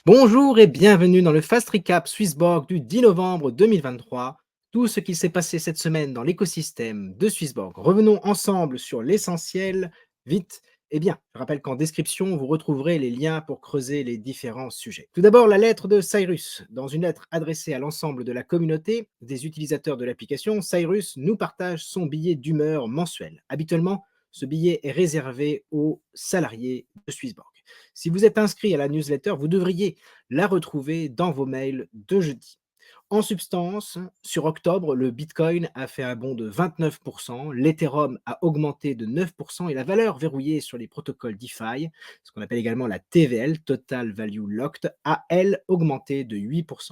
Bonjour et bienvenue dans le Fast Recap Swissborg du 10 novembre 2023. Tout ce qui s'est passé cette semaine dans l'écosystème de Swissborg. Revenons ensemble sur l'essentiel, vite et bien. Je rappelle qu'en description, vous retrouverez les liens pour creuser les différents sujets. Tout d'abord, la lettre de Cyrus. Dans une lettre adressée à l'ensemble de la communauté des utilisateurs de l'application, Cyrus nous partage son billet d'humeur mensuel. Habituellement, ce billet est réservé aux salariés de Swissborg. Si vous êtes inscrit à la newsletter, vous devriez la retrouver dans vos mails de jeudi. En substance, sur octobre, le Bitcoin a fait un bond de 29%, l'Ethereum a augmenté de 9% et la valeur verrouillée sur les protocoles DeFi, ce qu'on appelle également la TVL, Total Value Locked, a elle augmenté de 8%.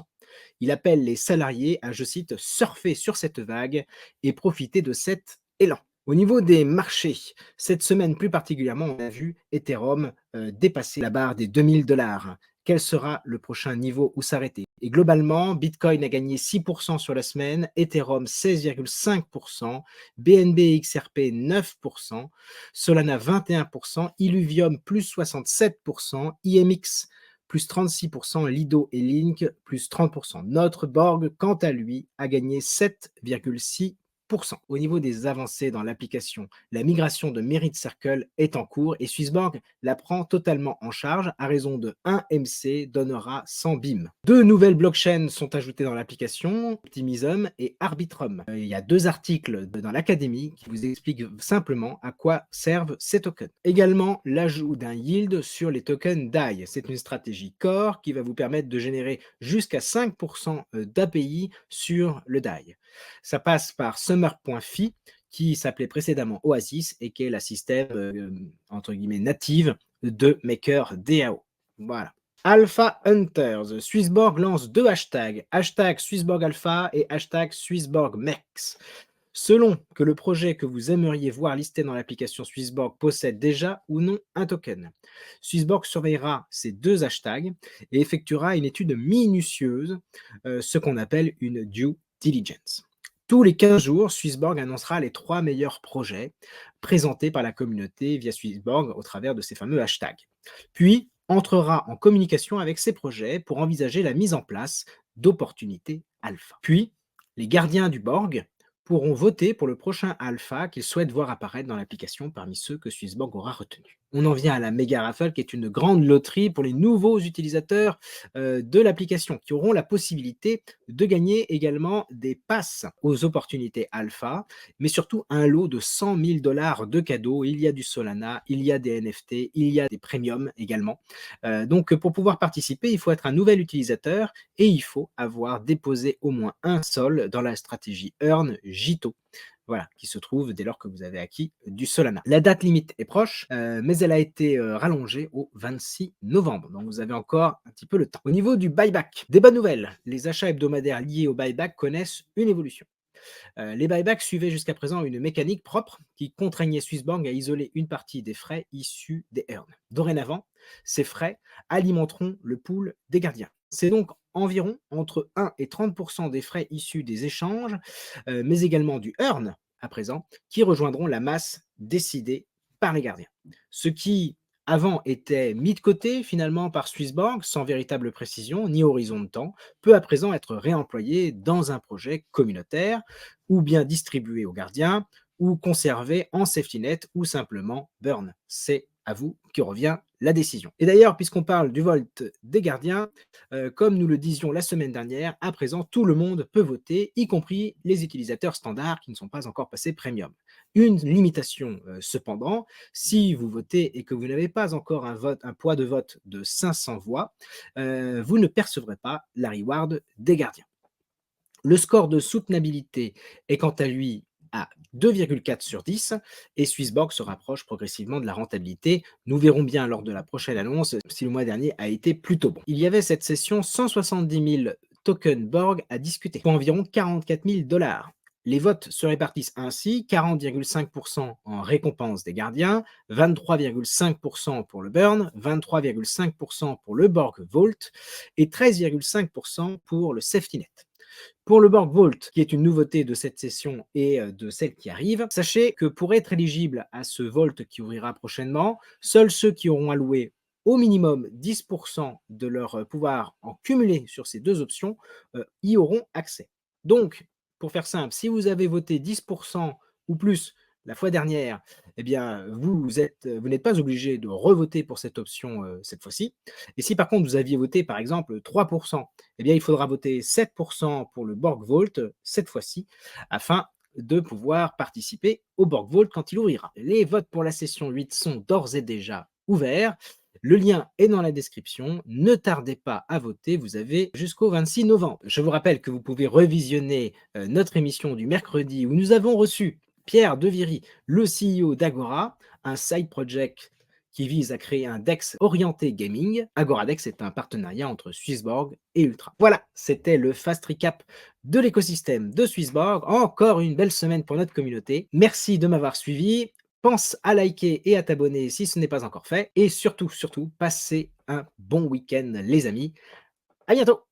Il appelle les salariés à, je cite, surfer sur cette vague et profiter de cet élan. Au niveau des marchés, cette semaine plus particulièrement, on a vu Ethereum dépasser la barre des 2000 $. Quel sera le prochain niveau où s'arrêter? Et globalement, Bitcoin a gagné 6% sur la semaine, Ethereum 16,5%, BNB XRP 9%, Solana 21%, Illuvium plus 67%, IMX plus 36%, Lido et Link plus 30%. Notre Borg, quant à lui, a gagné 7,6%. Au niveau des avancées dans l'application, la migration de Merit Circle est en cours et Swissborg la prend totalement en charge à raison de 1 MC donnera 100 BIM. Deux nouvelles blockchains sont ajoutées dans l'application, Optimism et Arbitrum. Il y a deux articles dans l'Académie qui vous expliquent simplement à quoi servent ces tokens. Également, l'ajout d'un yield sur les tokens DAI. C'est une stratégie core qui va vous permettre de générer jusqu'à 5% d'API sur le DAI. Ça passe par Summer.fi, qui s'appelait précédemment Oasis et qui est la système entre guillemets native de MakerDAO. Voilà. Alpha Hunters. Swissborg lance deux hashtags, hashtag Swissborg Alpha et hashtag Swissborg Mex. Selon que le projet que vous aimeriez voir listé dans l'application Swissborg possède déjà ou non un token. Swissborg surveillera ces deux hashtags et effectuera une étude minutieuse, ce qu'on appelle une due diligence. Tous les 15 jours, Swissborg annoncera les 3 meilleurs projets présentés par la communauté via Swissborg au travers de ces fameux hashtags. Puis, entrera en communication avec ces projets pour envisager la mise en place d'opportunités alpha. Puis, les gardiens du Borg pourront voter pour le prochain alpha qu'ils souhaitent voir apparaître dans l'application parmi ceux que Swissborg aura retenus. On en vient à la méga raffle qui est une grande loterie pour les nouveaux utilisateurs de l'application qui auront la possibilité de gagner également des passes aux opportunités alpha, mais surtout un lot de 100 000 $ de cadeaux. Il y a du Solana, il y a des NFT, il y a des premiums également. Donc pour pouvoir participer, il faut être un nouvel utilisateur et il faut avoir déposé au moins un sol dans la stratégie Earn Jito. Voilà, qui se trouve dès lors que vous avez acquis du Solana. La date limite est proche, mais elle a été rallongée au 26 novembre. Donc vous avez encore un petit peu le temps. Au niveau du buyback, des bonnes nouvelles. Les achats hebdomadaires liés au buyback connaissent une évolution. Les buybacks suivaient jusqu'à présent une mécanique propre qui contraignait Swissborg à isoler une partie des frais issus des earns. Dorénavant, ces frais alimenteront le pool des gardiens. C'est donc environ entre 1 et 30% des frais issus des échanges, mais également du earn à présent, qui rejoindront la masse décidée par les gardiens. Ce qui avant était mis de côté finalement par Swissborg sans véritable précision ni horizon de temps, peut à présent être réemployé dans un projet communautaire ou bien distribué aux gardiens ou conservé en safety net ou simplement burn. C'est à vous que revient la décision. Et d'ailleurs, puisqu'on parle du vote des gardiens, comme nous le disions la semaine dernière, à présent, tout le monde peut voter, y compris les utilisateurs standards qui ne sont pas encore passés premium. Une limitation, cependant, si vous votez et que vous n'avez pas encore un poids de vote de 500 voix, vous ne percevrez pas la reward des gardiens. Le score de soutenabilité est quant à lui à 2,4 sur 10 et Swissborg se rapproche progressivement de la rentabilité. Nous verrons bien lors de la prochaine annonce si le mois dernier a été plutôt bon. Il y avait cette session 170 000 tokens Borg à discuter pour environ 44 000 $. Les votes se répartissent ainsi 40,5% en récompense des gardiens, 23,5% pour le burn, 23,5% pour le Borg Vault et 13,5% pour le safety net. Pour le Borg Vault, qui est une nouveauté de cette session et de celle qui arrive, sachez que pour être éligible à ce Vault qui ouvrira prochainement, seuls ceux qui auront alloué au minimum 10 de leur, pouvoir en cumulé sur ces 2 options, y auront accès. Donc, pour faire simple, si vous avez voté 10 ou plus la fois dernière, eh bien, vous n'êtes pas obligé de revoter pour cette option, cette fois-ci. Et si par contre vous aviez voté par exemple 3, eh bien il faudra voter 7 pour le Borg Vault, cette fois-ci, afin de pouvoir participer au Borg Vault quand il ouvrira. Les votes pour la session 8 sont d'ores et déjà ouverts. Le lien est dans la description. Ne tardez pas à voter, vous avez jusqu'au 26 novembre. Je vous rappelle que vous pouvez revisionner notre émission du mercredi où nous avons reçu Pierre Deviry, le CEO d'Agora, un side project qui vise à créer un DEX orienté gaming. AgoraDex est un partenariat entre Swissborg et Ultra. Voilà, c'était le fast recap de l'écosystème de Swissborg. Encore une belle semaine pour notre communauté. Merci de m'avoir suivi. Pense à liker et à t'abonner si ce n'est pas encore fait. Et surtout, passez un bon week-end, les amis. À bientôt!